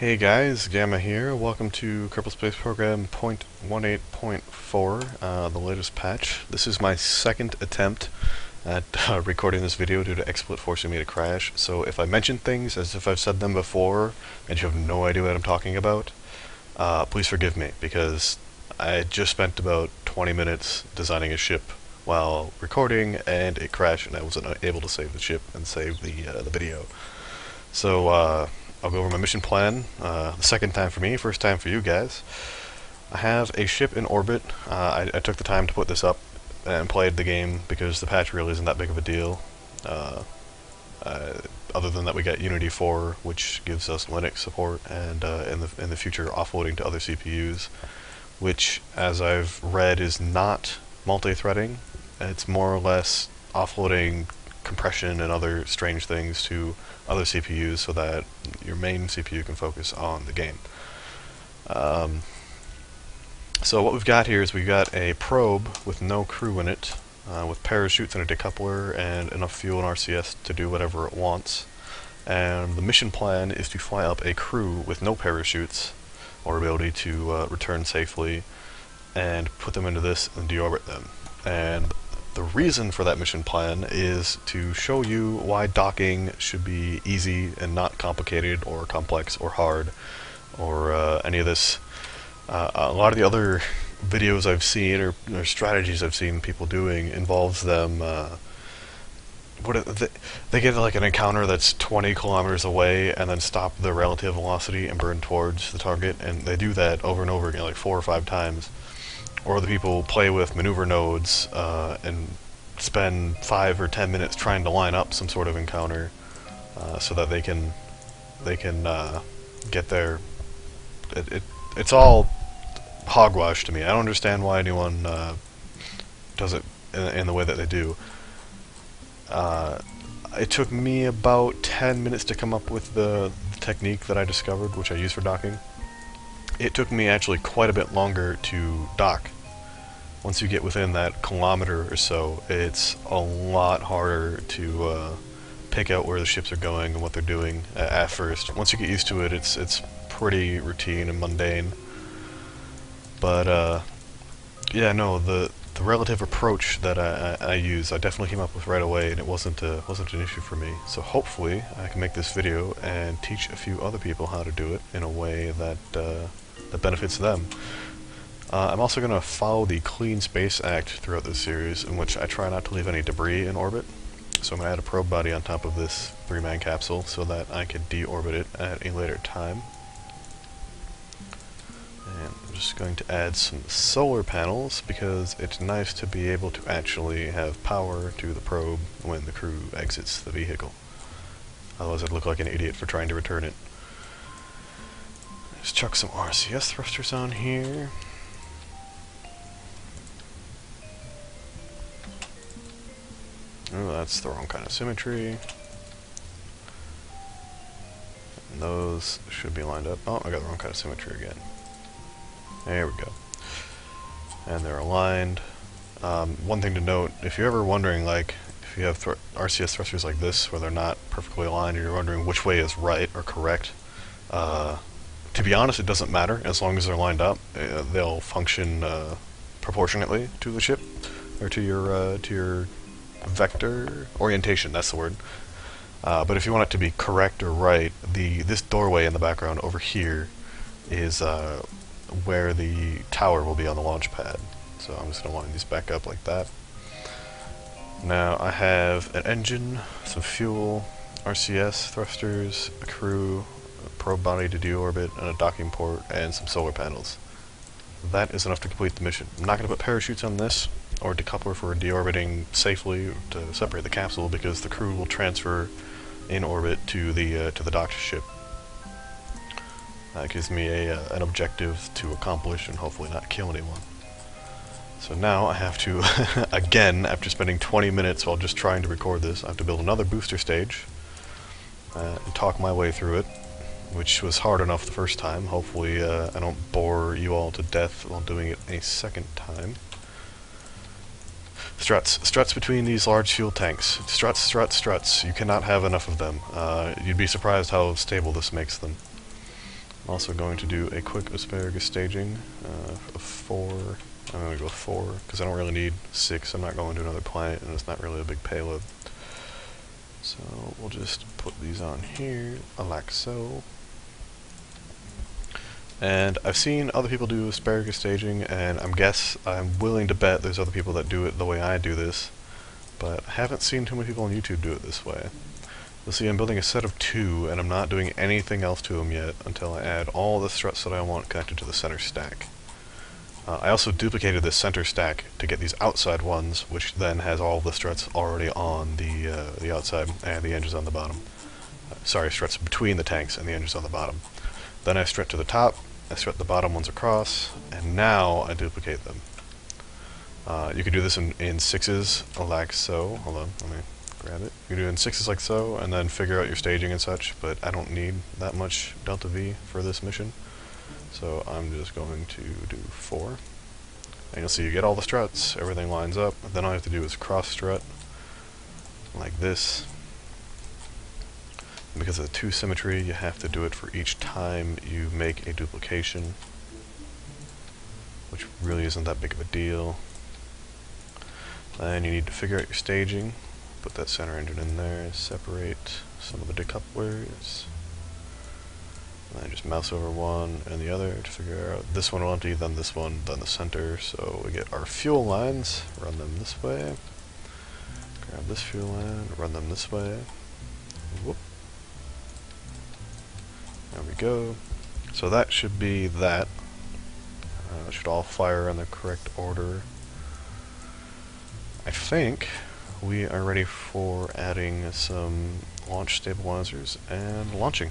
Hey guys, Gamma here. Welcome to Kerbal Space Program 0.18.4, the latest patch. This is my second attempt at recording this video due to XSplit forcing me to crash. So if I mention things as if I've said them before and you have no idea what I'm talking about, please forgive me, because I just spent about 20 minutes designing a ship while recording and it crashed and I wasn't able to save the ship and save the video. So I'll go over my mission plan, the second time for me, first time for you guys. I have a ship in orbit. I took the time to put this up and played the game because the patch really isn't that big of a deal. Other than that, we got Unity 4, which gives us Linux support, and in the future offloading to other CPUs, which, as I've read, is not multi-threading. It's more or less offloading compression and other strange things to other CPUs so that your main CPU can focus on the game. So what we've got here is we've got a probe with no crew in it, with parachutes and a decoupler and enough fuel and RCS to do whatever it wants. And the mission plan is to fly up a crew with no parachutes or ability to return safely and put them into this and deorbit them. And the reason for that mission plan is to show you why docking should be easy and not complicated or complex or hard or any of this. A lot of the other videos I've seen or strategies I've seen people doing involves them they get like an encounter that's 20 kilometers away and then stop the relative velocity and burn towards the target, and they do that over and over again, like 4 or 5 times. Or the people play with maneuver nodes and spend 5 or 10 minutes trying to line up some sort of encounter so that they can get there. It's all hogwash to me. I don't understand why anyone does it in the way that they do. It took me about 10 minutes to come up with the technique that I discovered, which I use for docking. It took me actually quite a bit longer to dock. Once you get within that kilometer or so, it's a lot harder to pick out where the ships are going and what they're doing at first. Once you get used to it, it's pretty routine and mundane. But yeah, no, the relative approach that I use, I definitely came up with right away, and it wasn't an issue for me. So hopefully I can make this video and teach a few other people how to do it in a way that that benefits them. I'm also going to follow the Clean Space Act throughout this series, in which I try not to leave any debris in orbit. So I'm going to add a probe body on top of this 3-man capsule so that I can deorbit it at a later time. And I'm just going to add some solar panels because it's nice to be able to actually have power to the probe when the crew exits the vehicle. Otherwise I'd look like an idiot for trying to return it. Just chuck some RCS thrusters on here. Oh, that's the wrong kind of symmetry. And those should be lined up. Oh, I got the wrong kind of symmetry again. There we go. And they're aligned. One thing to note, if you're ever wondering, like, if you have RCS thrusters like this, where they're not perfectly aligned, and you're wondering which way is right or correct, to be honest, it doesn't matter. As long as they're lined up, they'll function proportionately to the ship, or to your vector orientation. That's the word. But if you want it to be correct or right, this doorway in the background over here is where the tower will be on the launch pad. So I'm just going to line these back up like that. Now I have an engine, some fuel, RCS thrusters, a crew, a probe body to deorbit, and a docking port, and some solar panels. That is enough to complete the mission. I'm not going to put parachutes on this, or decoupler for deorbiting safely to separate the capsule, because the crew will transfer in orbit to the docked ship. That gives me an objective to accomplish and hopefully not kill anyone. So now I have to, again, after spending 20 minutes while just trying to record this, I have to build another booster stage and talk my way through it, which was hard enough the first time. Hopefully I don't bore you all to death while doing it a second time. Struts between these large fuel tanks. Struts. You cannot have enough of them. You'd be surprised how stable this makes them. I'm also going to do a quick asparagus staging of 4. I'm going to go with 4 because I don't really need 6. I'm not going to another planet and it's not really a big payload. So we'll just put these on here like so. And I've seen other people do asparagus staging, and I'm willing to bet there's other people that do it the way I do this, but I haven't seen too many people on YouTube do it this way. You'll see I'm building a set of 2, and I'm not doing anything else to them yet until I add all the struts that I want connected to the center stack. I also duplicated this center stack to get these outside ones, which then has all the struts already on the outside, and the engines on the bottom. Sorry, struts between the tanks and the engines on the bottom. Then I strut to the top, I strut the bottom ones across, and now I duplicate them. You could do this in 6s like so. Hold on, let me grab it. You can do it in 6s like so, and then figure out your staging and such, but I don't need that much delta V for this mission. So I'm just going to do 4. And you'll see you get all the struts, everything lines up. Then all I have to do is cross strut, like this. And because of the 2 symmetry, you have to do it for each time you make a duplication, which really isn't that big of a deal. Then you need to figure out your staging. Put that center engine in there, separate some of the decouplers. And then just mouse over one and the other to figure out this one will empty, then this one, then the center. So we get our fuel lines, run them this way. Grab this fuel line, run them this way. Whoop. There we go. So that should be that. It should all fire in the correct order. I think we are ready for adding some launch stabilizers and launching.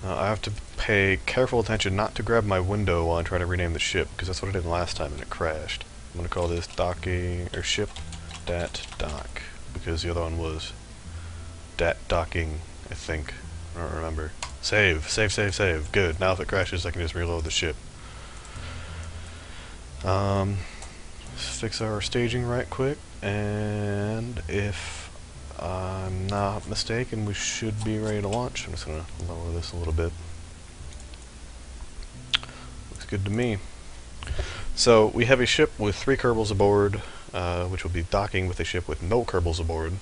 I have to pay careful attention not to grab my window while I'm trying to rename the ship, because that's what I did last time and it crashed. I'm going to call this docking, or ship dat dock, because the other one was dat docking, I think. I don't remember. Save, save, save, save. Good. Now if it crashes, I can just reload the ship. Let's fix our staging right quick, and if I'm not mistaken, we should be ready to launch. I'm just going to lower this a little bit. Looks good to me. So we have a ship with 3 Kerbals aboard, which will be docking with a ship with no Kerbals aboard.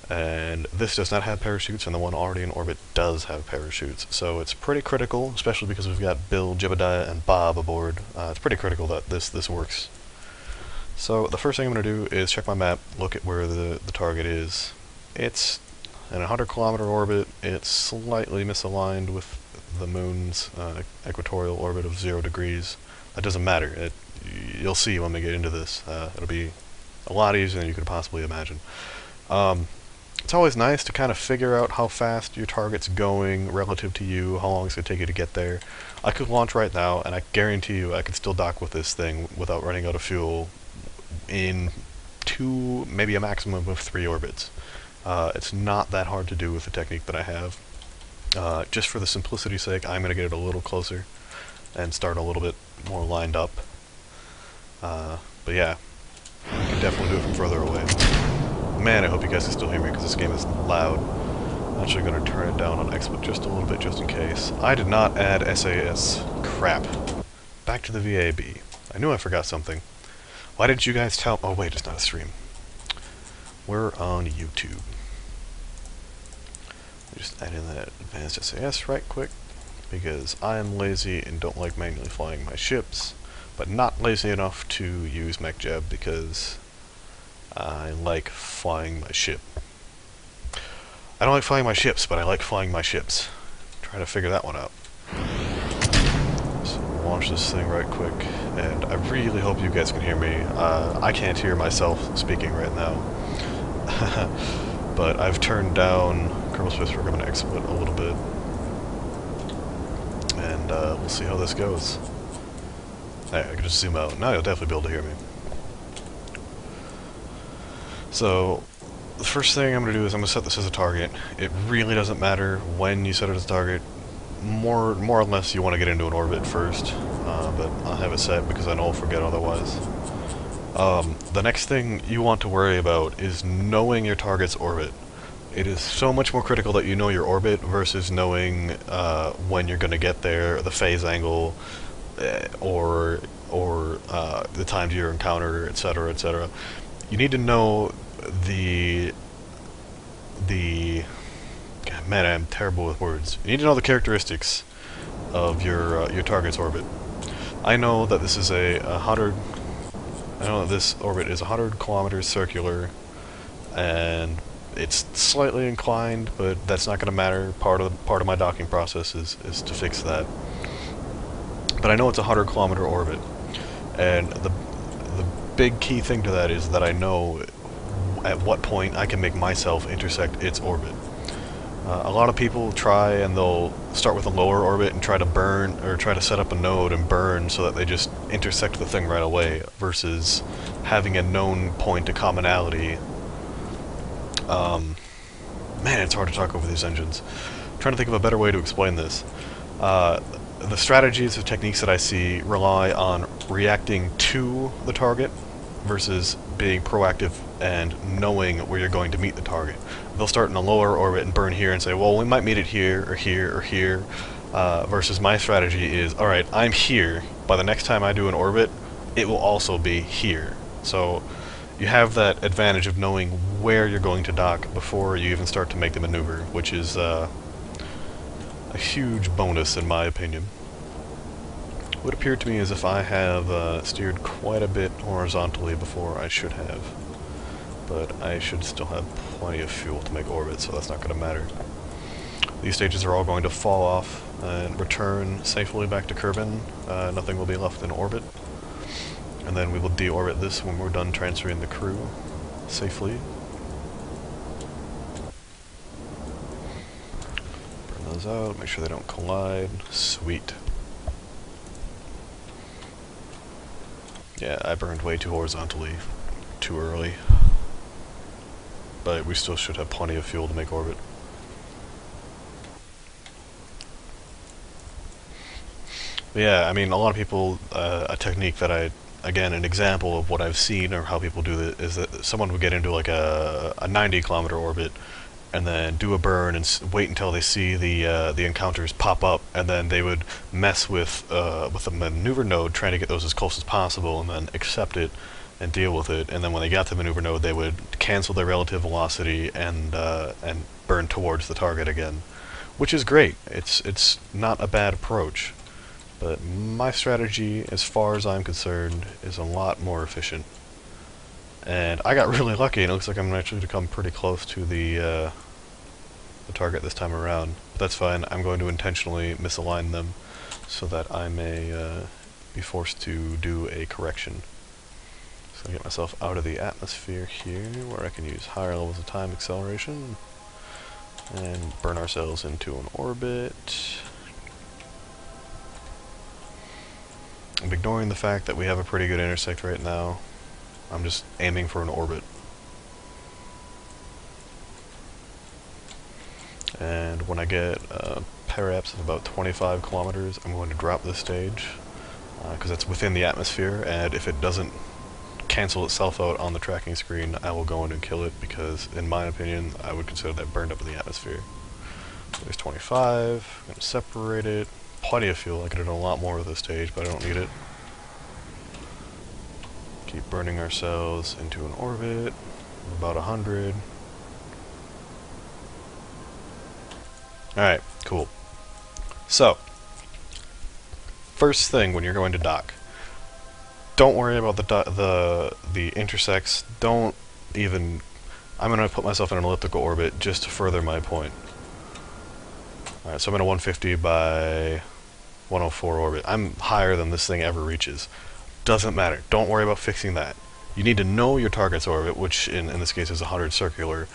And this does not have parachutes, and the one already in orbit does have parachutes. So it's pretty critical, especially because we've got Bill, Jebediah, and Bob aboard. It's pretty critical that this works. So the first thing I'm going to do is check my map, look at where the target is. It's in a 100-kilometer orbit. It's slightly misaligned with the moon's equatorial orbit of 0 degrees. That doesn't matter. You'll see when we get into this. It'll be a lot easier than you could possibly imagine. It's always nice to kind of figure out how fast your target's going relative to you, how long it's going to take you to get there. I could launch right now, and I guarantee you I could still dock with this thing without running out of fuel in 2, maybe a maximum of 3 orbits. It's not that hard to do with the technique that I have. Just for the simplicity's sake, I'm going to get it a little closer and start a little bit more lined up. But yeah, you can definitely do it from further away. Man, I hope you guys can still hear me because this game is loud. I'm actually going to turn it down on XSplit just a little bit just in case. I did not add SAS. Crap. Back to the VAB. I knew I forgot something. Why didn't you guys tell... Oh wait, it's not a stream. We're on YouTube. Just add in that advanced SAS right quick, because I am lazy and don't like manually flying my ships, but not lazy enough to use MechJeb because I like flying my ship. I don't like flying my ships, but I like flying my ships. Try to figure that one out. So launch this thing right quick, and I really hope you guys can hear me. I can't hear myself speaking right now. But I've turned down Kerbal Space Program and XSplit a little bit. And we'll see how this goes. Hey, I can just zoom out. Now you'll definitely be able to hear me. So, the first thing I'm going to do is I'm going to set this as a target. It really doesn't matter when you set it as a target. More or less you want to get into an orbit first, but I'll have it set because I know I'll forget otherwise. The next thing you want to worry about is knowing your target's orbit. it is so much more critical that you know your orbit versus knowing when you're going to get there, the phase angle, or the time to your encounter, etc., etc. You need to know the God, man, I'm terrible with words. You need to know the characteristics of your target's orbit. I know that this is a 100. I know that this orbit is 100 kilometers circular, and it's slightly inclined, but that's not going to matter. Part of my docking process is to fix that. But I know it's a 100-kilometer orbit, and the big key thing to that is that I know at what point I can make myself intersect its orbit. A lot of people try and they'll start with a lower orbit and try to burn, or try to set up a node and burn so that they just intersect the thing right away, versus having a known point of commonality. Man, it's hard to talk over these engines. I'm trying to think of a better way to explain this. The strategies or techniques that I see rely on reacting to the target versus being proactive and knowing where you're going to meet the target. They'll start in a lower orbit and burn here and say, well, we might meet it here, or here, or here, versus my strategy is, alright, I'm here. By the next time I do an orbit, it will also be here. So you have that advantage of knowing where you're going to dock before you even start to make the maneuver, which is a huge bonus in my opinion. It would appear to me as if I have steered quite a bit horizontally before I should have, but I should still have plenty of fuel to make orbit, so that's not going to matter. These stages are all going to fall off and return safely back to Kerbal. Nothing will be left in orbit, and then we will deorbit this when we're done transferring the crew safely. Burn those out, make sure they don't collide. Sweet. Yeah, I burned way too horizontally, too early. But we still should have plenty of fuel to make orbit. But yeah, I mean, a lot of people, a technique that again, an example of what I've seen or how people do it is that someone would get into like a 90-kilometer orbit and then do a burn and wait until they see the encounters pop up, and then they would mess with a maneuver node, trying to get those as close as possible, and then accept it and deal with it. And then when they got to the maneuver node, they would cancel their relative velocity and burn towards the target again, which is great. It's not a bad approach, but my strategy, as far as I'm concerned, is a lot more efficient. And I got really lucky, and it looks like I'm actually to come pretty close to the target this time around. But that's fine. I'm going to intentionally misalign them so that I may be forced to do a correction. So I get myself out of the atmosphere here, where I can use higher levels of time acceleration and burn ourselves into an orbit. I'm ignoring the fact that we have a pretty good intersect right now. I'm just aiming for an orbit. And when I get periaps of about 25 kilometers, I'm going to drop this stage, because it's within the atmosphere, and if it doesn't cancel itself out on the tracking screen, I will go in and kill it, because in my opinion, I would consider that burned up in the atmosphere. So there's 25, I'm going to separate it. Plenty of fuel, I could have done a lot more with this stage, but I don't need it. Keep burning ourselves into an orbit, about 100. Alright, cool. So, first thing when you're going to dock, don't worry about the intersects. Don't even... I'm going to put myself in an elliptical orbit just to further my point. Alright, so I'm in a 150 by 104 orbit. I'm higher than this thing ever reaches. Doesn't matter. Don't worry about fixing that. You need to know your target's orbit, which in this case is 100 circular,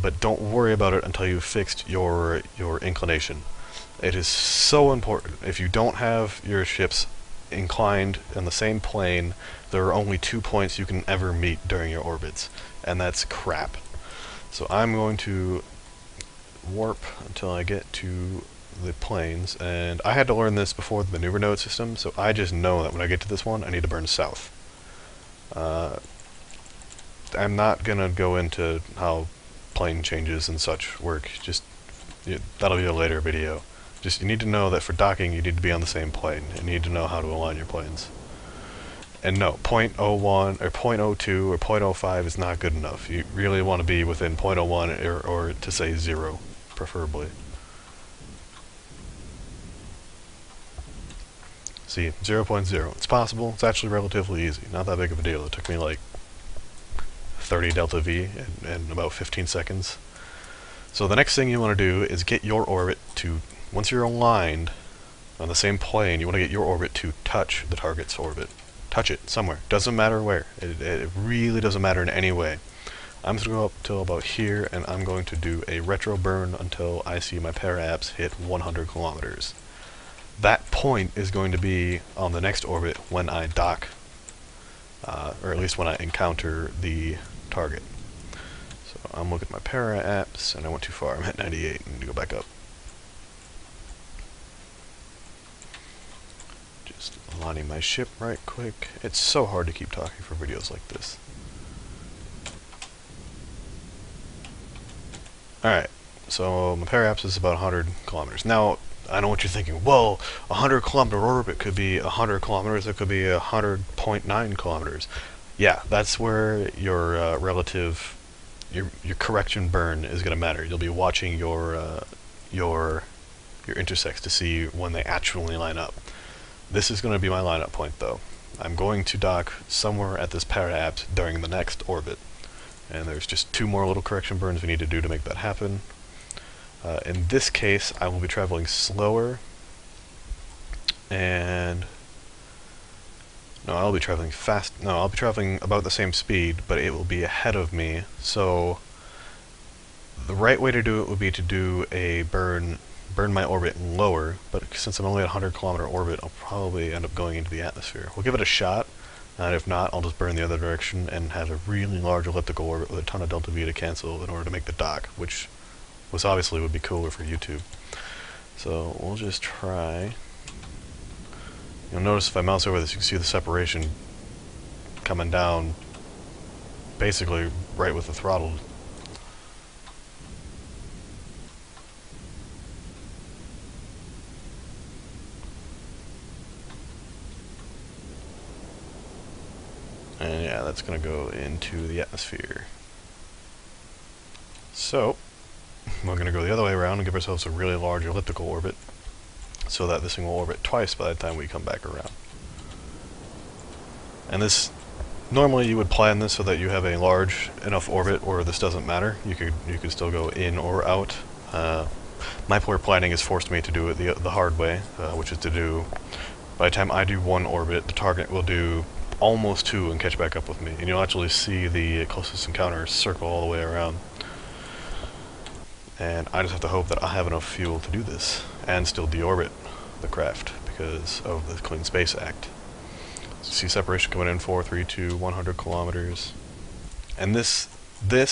but don't worry about it until you've fixed your inclination. It is so important. If you don't have your ships inclined in the same plane, there are only 2 points you can ever meet during your orbits, and that's crap. So I'm going to warp until I get to the planes, and I had to learn this before the maneuver node system, so I just know that when I get to this one, I need to burn south. I'm not gonna go into how plane changes and such work. Just that'll be a later video. Just you need to know that for docking you need to be on the same plane, and you need to know how to align your planes. And no, 0.01 or 0.02 or 0.05 is not good enough. You really want to be within 0.01 or to say 0, preferably. See, 0.0. It's possible. It's actually relatively easy. Not that big of a deal. It took me like 30 delta V in about 15 seconds. So the next thing you want to do is get your orbit to, once you're aligned on the same plane, you want to get your orbit to touch the target's orbit. Touch it somewhere. Doesn't matter where. It really doesn't matter in any way. I'm going to go up till about here, and I'm going to do a retro burn until I see my para-apps hit 100 kilometers. That point is going to be on the next orbit when I dock, or at least when I encounter the target. So I'm looking at my para-apps, and I went too far. I'm at 98. I need to go back up. Just aligning my ship right quick. It's so hard to keep talking for videos like this. Alright, so my para-apps is about 100 kilometers. Now, I know what you're thinking. Well, 100 kilometer orbit could be 100 kilometers, it could be 100.9 kilometers. Yeah, that's where your relative, your correction burn is going to matter. You'll be watching your intersects to see when they actually line up. This is going to be my lineup point, though. I'm going to dock somewhere at this para-apps during the next orbit. And there's just 2 more little correction burns we need to do to make that happen. In this case, I will be traveling slower, and no, I'll be traveling fast. No, I'll be traveling about the same speed, but it will be ahead of me. So the right way to do it would be to do a burn my orbit lower. But since I'm only at 100 kilometer orbit, I'll probably end up going into the atmosphere. We'll give it a shot. And if not, I'll just burn the other direction and have a really large elliptical orbit with a ton of delta V to cancel in order to make the dock, which obviously would be cooler for YouTube. So we'll just try. You'll notice if I mouse over this, you can see the separation coming down basically right with the throttle. And yeah, that's going to go into the atmosphere. So we're going to go the other way around and give ourselves a really large elliptical orbit so that this thing will orbit twice by the time we come back around. And this, normally you would plan this so that you have a large enough orbit where this doesn't matter. You could still go in or out. My poor planning has forced me to do it the hard way, which is to do, by the time I do 1 orbit, the target will do almost 2 and catch back up with me. And you'll actually see the closest encounter circle all the way around. And I just have to hope that I have enough fuel to do this, and still deorbit the craft, because of the Clean Space Act. So see separation coming in, 4, 3, 2, 100 kilometers. And this,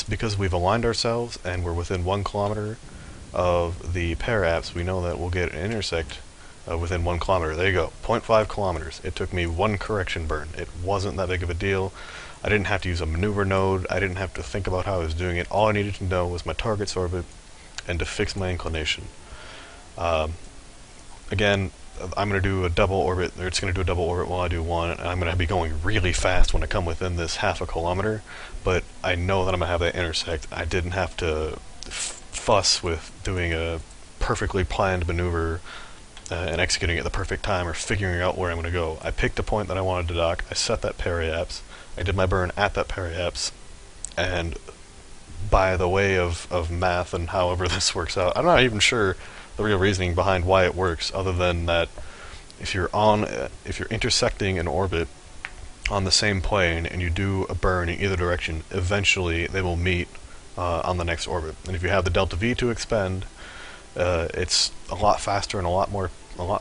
because we've aligned ourselves, and we're within 1 kilometer of the para-apps, we know that we'll get an intersect within 1 kilometer. There you go, 0.5 kilometers. It took me 1 correction burn. It wasn't that big of a deal. I didn't have to use a maneuver node. I didn't have to think about how I was doing it. All I needed to know was my target's orbit, and to fix my inclination. Again, I'm going to do a double orbit, or it's going to do a double orbit while I do 1, and I'm going to be going really fast when I come within this half a kilometer, but I know that I'm going to have that intersect. I didn't have to fuss with doing a perfectly planned maneuver and executing it at the perfect time or figuring out where I'm going to go. I picked a point that I wanted to dock, I set that para-apps, I did my burn at that para-apps, and by the way of math and however this works out, I'm not even sure the real reasoning behind why it works, other than that if you're intersecting an orbit on the same plane and you do a burn in either direction, eventually they will meet on the next orbit. And if you have the delta V to expend, it's a lot faster and a lot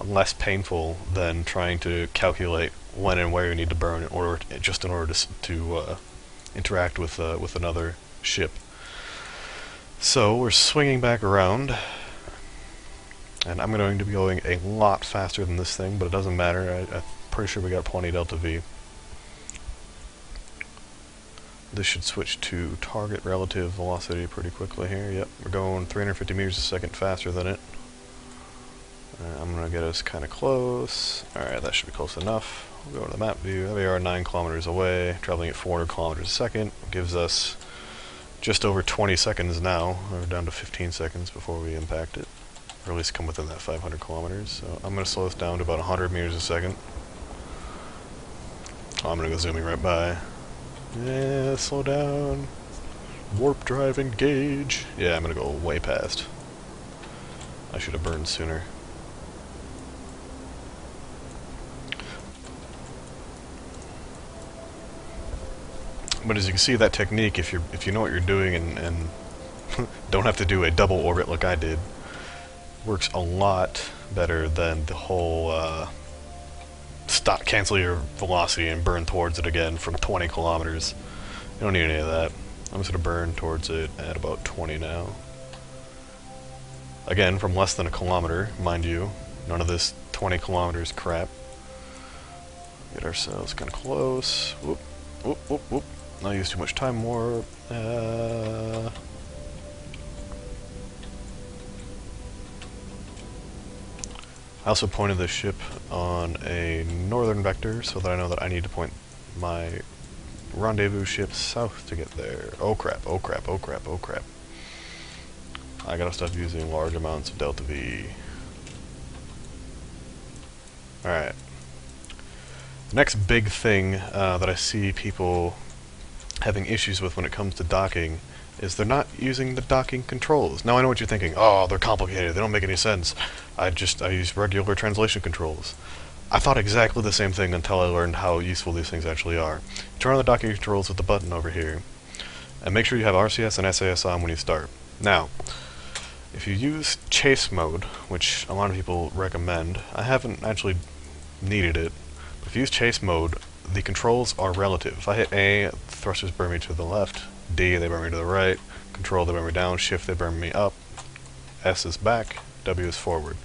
less painful than trying to calculate when and where you need to burn in order to interact with another ship. So we're swinging back around, and I'm going to be going a lot faster than this thing, but it doesn't matter. I'm pretty sure we got plenty delta V. This should switch to target relative velocity pretty quickly here. Yep, we're going 350 meters a second faster than it. I'm going to get us kind of close. Alright, that should be close enough. We'll go to the map view. There we are, 9 kilometers away, traveling at 400 kilometers a second. Gives us just over 20 seconds now. We're down to 15 seconds before we impact it. Or at least come within that 500 kilometers. So I'm going to slow this down to about 100 meters a second. I'm going to go zooming right by. Yeah, slow down. Warp drive engage. Yeah, I'm going to go way past. I should have burned sooner. But as you can see, that technique, if you know what you're doing and don't have to do a double orbit like I did, works a lot better than the whole stop, cancel your velocity and burn towards it again from 20 kilometers. You don't need any of that. I'm just going to burn towards it at about 20 now. Again, from less than a kilometer, mind you. None of this 20 kilometers crap. Get ourselves kind of close. Whoop, whoop, whoop, whoop. Not use too much time more. I also pointed this ship on a northern vector so that I know that I need to point my rendezvous ship south to get there. Oh crap, oh crap, oh crap, oh crap. I gotta stop using large amounts of delta V. Alright. The next big thing that I see people having issues with when it comes to docking is they're not using the docking controls. Now I know what you're thinking. Oh, they're complicated. They don't make any sense. I use regular translation controls. I thought exactly the same thing until I learned how useful these things actually are. Turn on the docking controls with the button over here, and make sure you have RCS and SAS on when you start. Now, if you use chase mode, which a lot of people recommend, I haven't actually needed it, but if you use chase mode, the controls are relative. If I hit A, thrusters burn me to the left, D, they burn me to the right, control, they burn me down, shift, they burn me up, S is back, W is forward.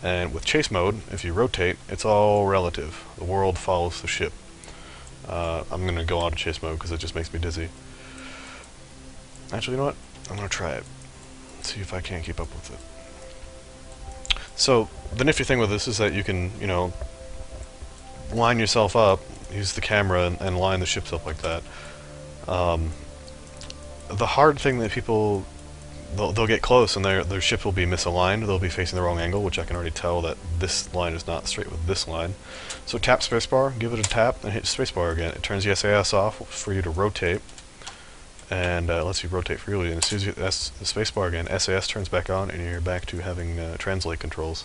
And with chase mode, if you rotate, it's all relative. The world follows the ship. I'm going to go out of chase mode because it just makes me dizzy. Actually, you know what? I'm going to try it. See if I can't keep up with it. So, the nifty thing with this is that you can, you know, line yourself up, use the camera and line the ships up like that. The hard thing that people, they'll get close and their ship will be misaligned, they'll be facing the wrong angle, which I can already tell that this line is not straight with this line. So tap spacebar, give it a tap, and hit spacebar again. It turns the SAS off for you to rotate, and lets you rotate freely, and as soon as you hit the spacebar again, SAS turns back on, and you're back to having translate controls,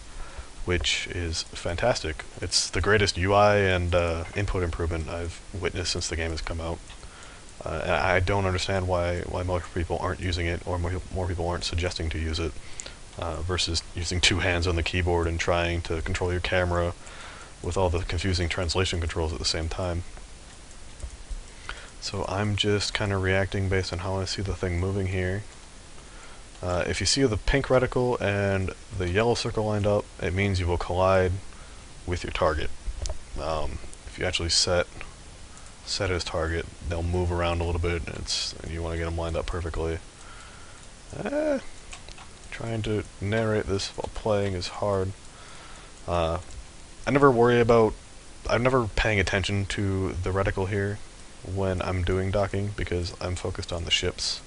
which is fantastic. It's the greatest UI and input improvement I've witnessed since the game has come out. And I don't understand why more people aren't using it, or more people aren't suggesting to use it, versus using two hands on the keyboard and trying to control your camera with all the confusing translation controls at the same time. So I'm just kind of reacting based on how I see the thing moving here. If you see the pink reticle and the yellow circle lined up, it means you will collide with your target. If you actually set as target, they'll move around a little bit, and you want to get them lined up perfectly. Trying to narrate this while playing is hard. I'm never paying attention to the reticle here when I'm doing docking, because I'm focused on the ships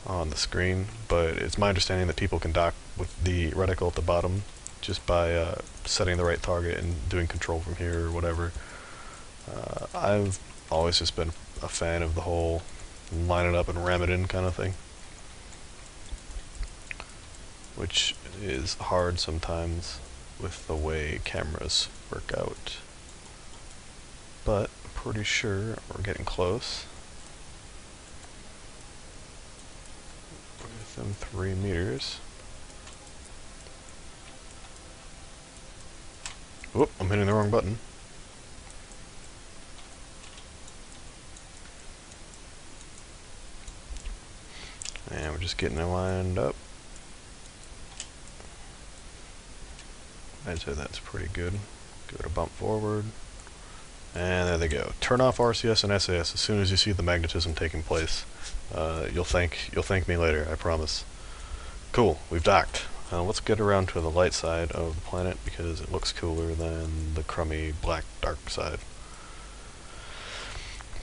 on the screen, but it's my understanding that people can dock with the reticle at the bottom just by setting the right target and doing control from here or whatever. I've always just been a fan of the whole line it up and ram it in kind of thing, which is hard sometimes with the way cameras work out. But I'm pretty sure we're getting close. Within 3 meters. Whoop, I'm hitting the wrong button. And we're just getting it lined up. I'd say that's pretty good. Give it a bump forward. And there they go. Turn off RCS and SAS as soon as you see the magnetism taking place. You'll thank me later, I promise. Cool, we've docked. Let's get around to the light side of the planet because it looks cooler than the crummy black dark side.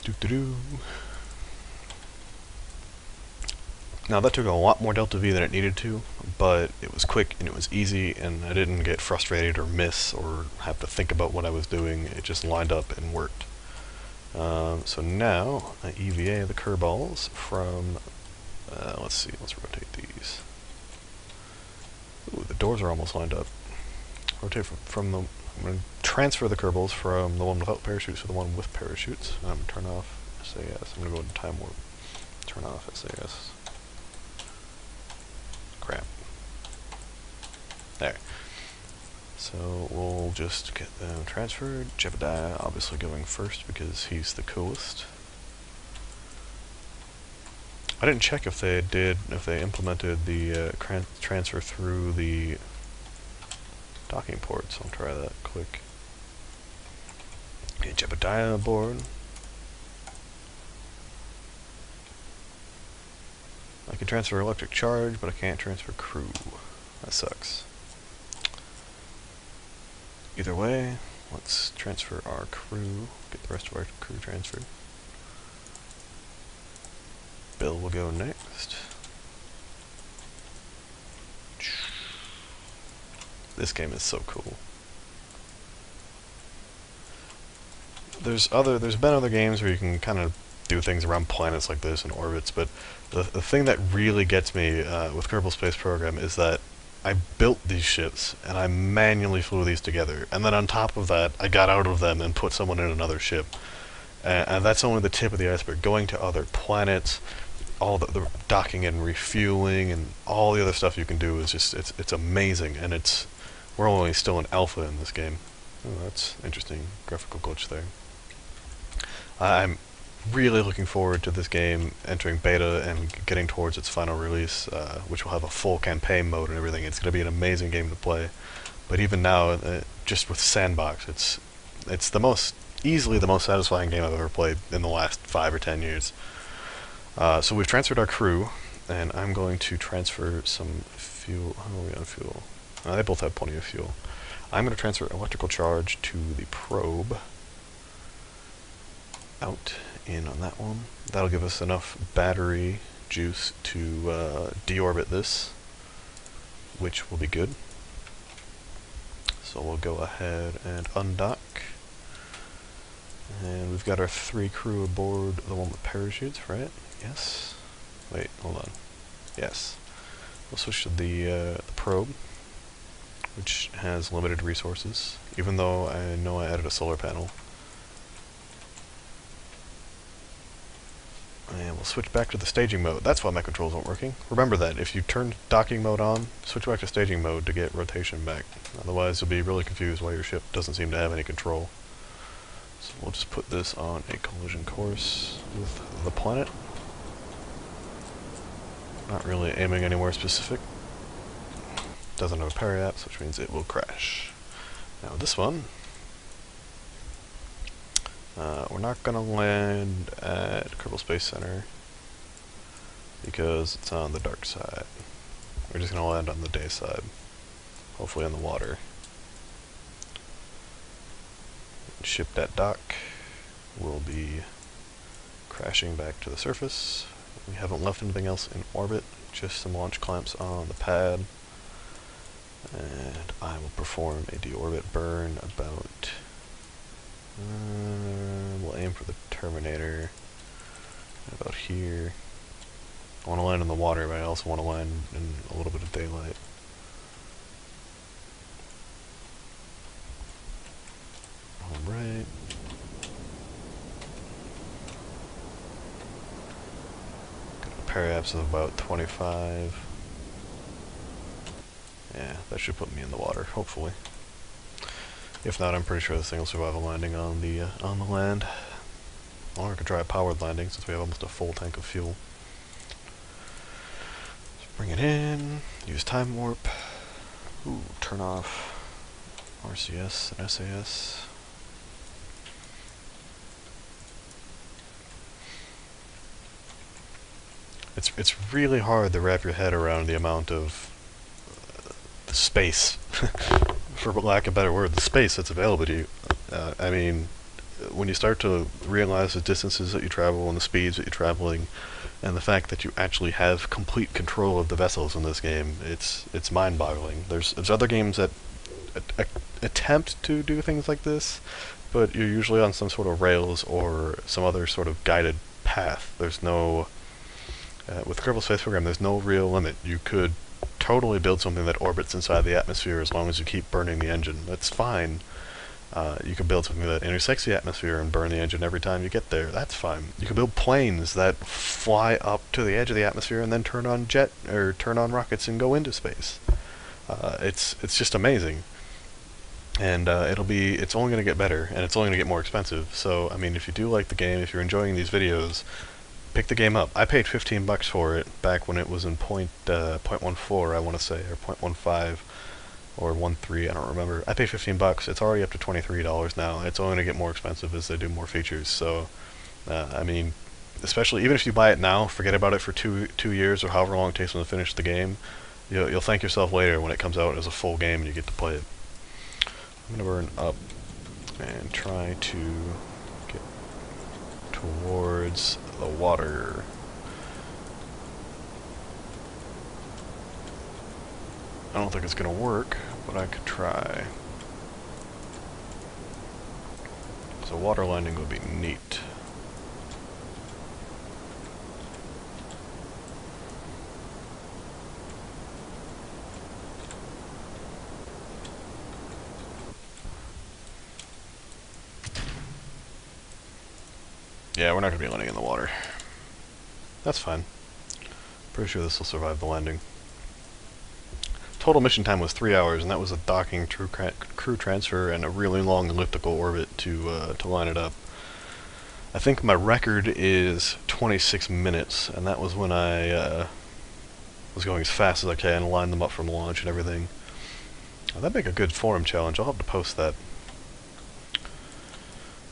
Doo-doo-doo. Now that took a lot more Delta V than it needed to, but it was quick and it was easy and I didn't get frustrated or miss or have to think about what I was doing. It just lined up and worked. So now I EVA the Kerbals from, let's see, let's rotate these. Ooh, the doors are almost lined up. Rotate from the, I'm going to transfer the Kerbals from the one without parachutes to the one with parachutes. I'm going to turn off SAS. I'm going to go into time warp. Turn off SAS. Crap. There. So we'll just get them transferred. Jebediah obviously going first because he's the coolest. I didn't check if they implemented the transfer through the docking port, so I'll try that quick. Okay, Jebediah aboard. I can transfer electric charge, but I can't transfer crew. That sucks. Either way, let's transfer our crew, get the rest of our crew transferred. Bill will go next. This game is so cool. There's been other games where you can kind of do things around planets like this and orbits, but the thing that really gets me with Kerbal Space Program is that I built these ships and I manually flew these together, and then on top of that I got out of them and put someone in another ship, and that's only the tip of the iceberg. Going to other planets, all the docking and refueling and all the other stuff you can do is just it's amazing, and we're only still in alpha in this game. Oh, that's interesting graphical glitch there. I'm really looking forward to this game entering beta and getting towards its final release, which will have a full campaign mode and everything. It's going to be an amazing game to play. But even now, just with Sandbox, it's easily the most satisfying game I've ever played in the last 5 or 10 years. So we've transferred our crew, and I'm going to transfer some fuel. How are we on fuel? They both have plenty of fuel. I'm going to transfer electrical charge to the probe. Out, in on that one. That'll give us enough battery juice to deorbit this, which will be good. So we'll go ahead and undock. And we've got our 3 crew aboard the one with parachutes, right? Yes? Wait, hold on. Yes. We'll switch to the probe, which has limited resources, even though I know I added a solar panel. And we'll switch back to the staging mode. That's why my controls aren't working. Remember that. If you turn docking mode on, switch back to staging mode to get rotation back. Otherwise you'll be really confused why your ship doesn't seem to have any control. So we'll just put this on a collision course with the planet. Not really aiming anywhere specific. Doesn't have a periapse, which means it will crash. Now this one, we're not going to land at Kerbal Space Center because it's on the dark side. We're just going to land on the day side, hopefully on the water. Ship at dock will be crashing back to the surface. We haven't left anything else in orbit, just some launch clamps on the pad. And I will perform a deorbit burn about... we'll aim for the Terminator about here. I want to land in the water, but I also want to land in a little bit of daylight. Alright. Got a periapse of about 25. Yeah, that should put me in the water, hopefully. If not, I'm pretty sure this thing will survive a landing on the land. Or I could try a powered landing since we have almost a full tank of fuel. Let's bring it in, use time warp. Ooh, turn off RCS and SAS. it's really hard to wrap your head around the amount of space, for lack of a better word, the space that's available to you. I mean, when you start to realize the distances that you travel and the speeds that you're traveling, and the fact that you actually have complete control of the vessels in this game, it's mind-boggling. There's other games that attempt to do things like this, but you're usually on some sort of rails or some other sort of guided path. There's no with Kerbal Space Program, there's no real limit. You could totally build something that orbits inside the atmosphere as long as you keep burning the engine. That's fine. You could build something that intersects the atmosphere and burn the engine every time you get there. That's fine. You could build planes that fly up to the edge of the atmosphere and then turn on rockets and go into space. It's just amazing. And it's only going to get better, and it's only going to get more expensive. So, I mean, if you do like the game, if you're enjoying these videos, pick the game up. I paid $15 for it back when it was in .14, I want to say, or .15 or 1.3, I don't remember. I paid $15. It's already up to $23 now. It's only going to get more expensive as they do more features. So, I mean, especially even if you buy it now, forget about it for two years or however long it takes them to finish the game. You'll thank yourself later when it comes out as a full game and you get to play it. I'm going to burn up and try to get towards the water. I don't think it's going to work, but I could try. So water landing would be neat. Yeah, we're not going to be landing in the water. That's fine. Pretty sure this will survive the landing. Total mission time was 3 hours, and that was a docking, crew transfer, and a really long elliptical orbit to line it up. I think my record is 26 minutes, and that was when I was going as fast as I can, line them up from launch and everything. That'd make a good forum challenge. I'll have to post that.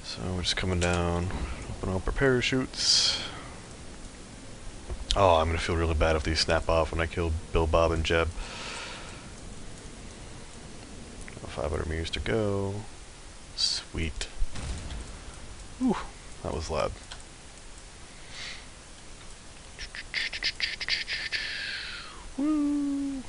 So we're just coming down, open up our parachutes. Oh, I'm gonna feel really bad if these snap off when I kill Bill, Bob, and Jeb. 500 meters to go. Sweet. Whew, that was loud. Woo!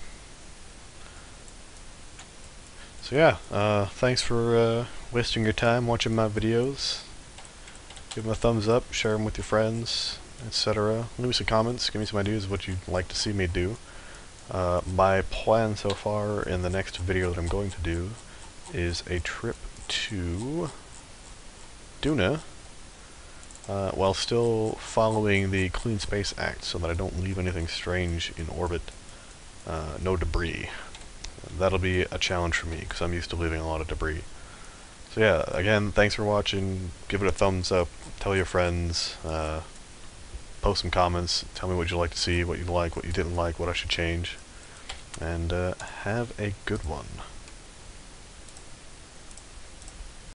So yeah, thanks for wasting your time watching my videos. Give them a thumbs up, share them with your friends, etc. Leave me some comments, give me some ideas of what you'd like to see me do. My plan so far in the next video that I'm going to do is a trip to Duna while still following the Clean Space Act so that I don't leave anything strange in orbit. No debris. That'll be a challenge for me because I'm used to leaving a lot of debris. So yeah, again, thanks for watching. Give it a thumbs up, tell your friends, post some comments, tell me what you'd like to see, what you like, what you didn't like, what I should change, and have a good one.